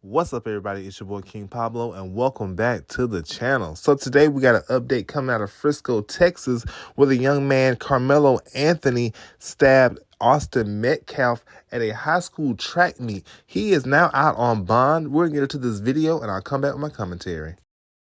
What's up, everybody? It's your boy Kyng Pablo, and welcome back to the channel. So today we got an update coming out of Frisco, Texas, where the young man Karmelo Anthony stabbed Austin Metclaf at a high school track meet. He is now out on bond. We're going to get into this video, and I'll come back with my commentary.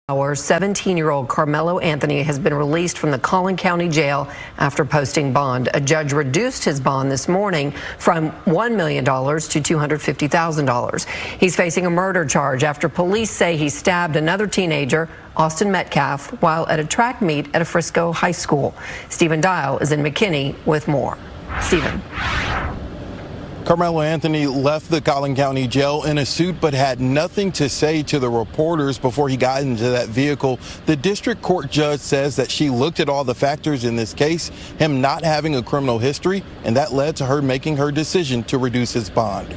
Our 17-year-old Karmelo Anthony has been released from the Collin County Jail after posting bond. A judge reduced his bond this morning from $1 million to $250,000. He's facing a murder charge after police say he stabbed another teenager, Austin Metclaf, while at a track meet at a Frisco high school. Stephen Dial is in McKinney with more. Stephen. Karmelo Anthony left the Collin County Jail in a suit but had nothing to say to the reporters before he got into that vehicle. The district court judge says that she looked at all the factors in this case, him not having a criminal history, and that led to her making her decision to reduce his bond.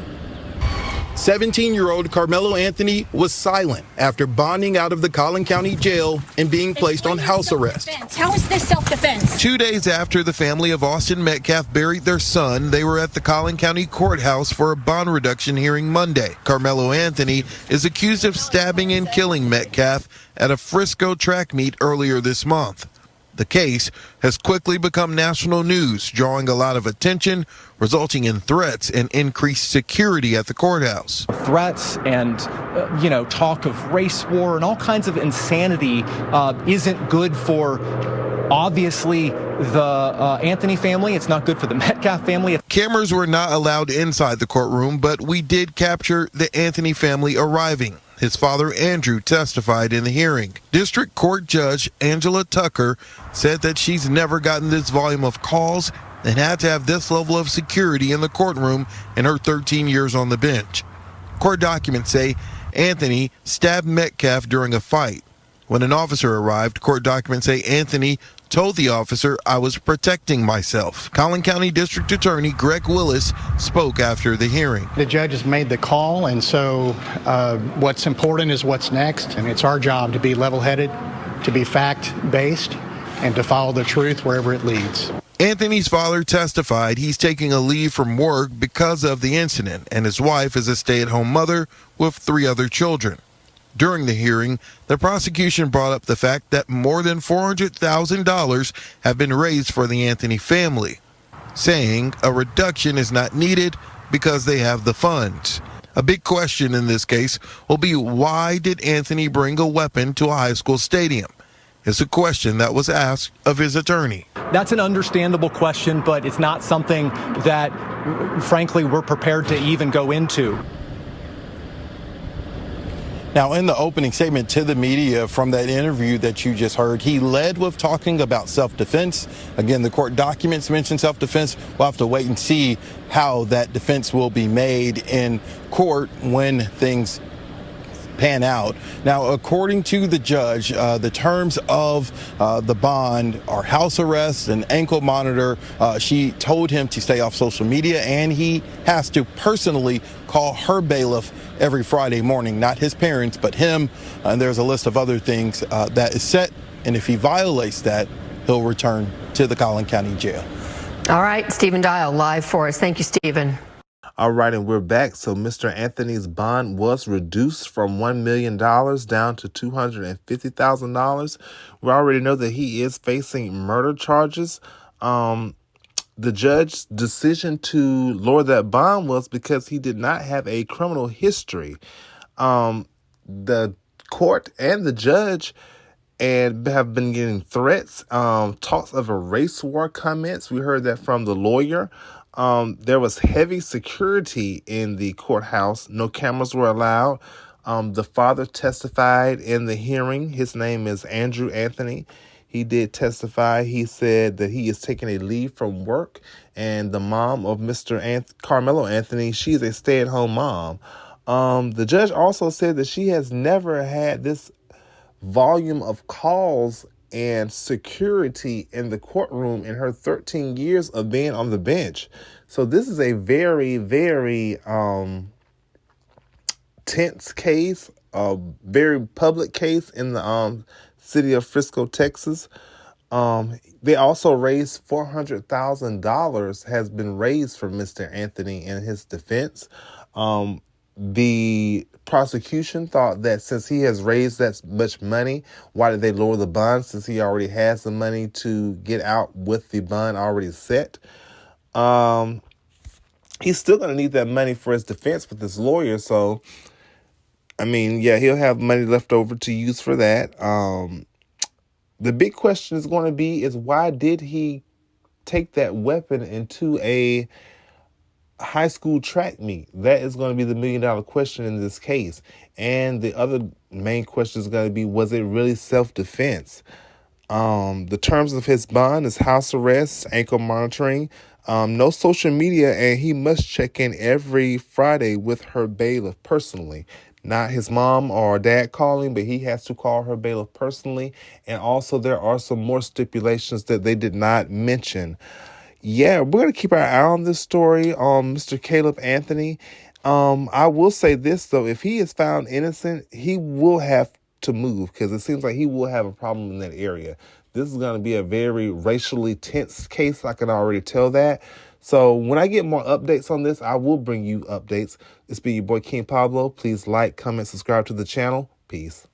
17-year-old Karmelo Anthony was silent after bonding out of the Collin County Jail and being placed on house arrest. How is this self-defense? 2 days after the family of Austin Metclaf buried their son, they were at the Collin County Courthouse for a bond reduction hearing Monday. Karmelo Anthony is accused of stabbing and killing Metclaf at a Frisco track meet earlier this month. The case has quickly become national news, drawing a lot of attention, resulting in threats and increased security at the courthouse. Threats and, talk of race war and all kinds of insanity isn't good for, obviously, the Anthony family. It's not good for the Metcalf family. Cameras were not allowed inside the courtroom, but we did capture the Anthony family arriving. His father, Andrew, testified in the hearing. District Court Judge Angela Tucker said that she's never gotten this volume of calls and had to have this level of security in the courtroom in her 13 years on the bench. Court documents say Anthony stabbed Metcalf during a fight. When an officer arrived, court documents say Anthony told the officer, "I was protecting myself." Collin County District Attorney Greg Willis spoke after the hearing. The judge has made the call, and so what's important is what's next. And it's our job to be level-headed, to be fact-based, and to follow the truth wherever it leads. Anthony's father testified he's taking a leave from work because of the incident, and his wife is a stay-at-home mother with 3 other children. During the hearing, the prosecution brought up the fact that more than $400,000 have been raised for the Anthony family, saying a reduction is not needed because they have the funds. A big question in this case will be, why did Anthony bring a weapon to a high school stadium? It's a question that was asked of his attorney. That's an understandable question, but it's not something that, frankly, we're prepared to even go into. Now, in the opening statement to the media from that interview that you just heard, he led with talking about self-defense. Again, the court documents mention self-defense. We'll have to wait and see how that defense will be made in court when things pan out. Now, according to the judge, the terms of the bond are house arrest and ankle monitor. She told him to stay off social media, and he has to personally call her bailiff every Friday morning, not his parents, but him. And there's a list of other things that is set. And if he violates that, he'll return to the Collin County Jail. All right, Stephen Dial live for us. Thank you, Stephen. All right, and we're back. So Mr. Anthony's bond was reduced from $1 million down to $250,000. We already know that he is facing murder charges. The judge's decision to lower that bond was because he did not have a criminal history. The court and the judge have been getting threats, talks of a race war comments. We heard that from the lawyer. There was heavy security in the courthouse. No cameras were allowed. The father testified in the hearing. His name is Andrew Anthony. He did testify. He said that he is taking a leave from work. And the mom of Mr. Karmelo Anthony, she's a stay-at-home mom. The judge also said that she has never had this volume of calls and security in the courtroom in her 13 years of being on the bench. So this is a very, very tense case, a very public case in the city of Frisco, Texas. They also raised $400,000 has been raised for Mr. Anthony in his defense. The prosecution thought that since he has raised that much money, why did they lower the bond since he already has the money to get out with the bond already set? He's still going to need that money for his defense with his lawyer. So, I mean, yeah, he'll have money left over to use for that. The big question is going to be is why did he take that weapon into a high school track meet? That is going to be the $1 million question in this case. And the other main question is going to be, was it really self-defense? The terms of his bond is house arrest, ankle monitoring, no social media, and he must check in every Friday with her bailiff personally. Not his mom or dad calling, but he has to call her bailiff personally. And also there are some more stipulations that they did not mention. Yeah, we're going to keep our eye on this story, Mr. Caleb Anthony. I will say this, though. If he is found innocent, he will have to move because it seems like he will have a problem in that area. This is going to be a very racially tense case. I can already tell that. So when I get more updates on this, I will bring you updates. It's been your boy, Kyng Pablo. Please like, comment, subscribe to the channel. Peace.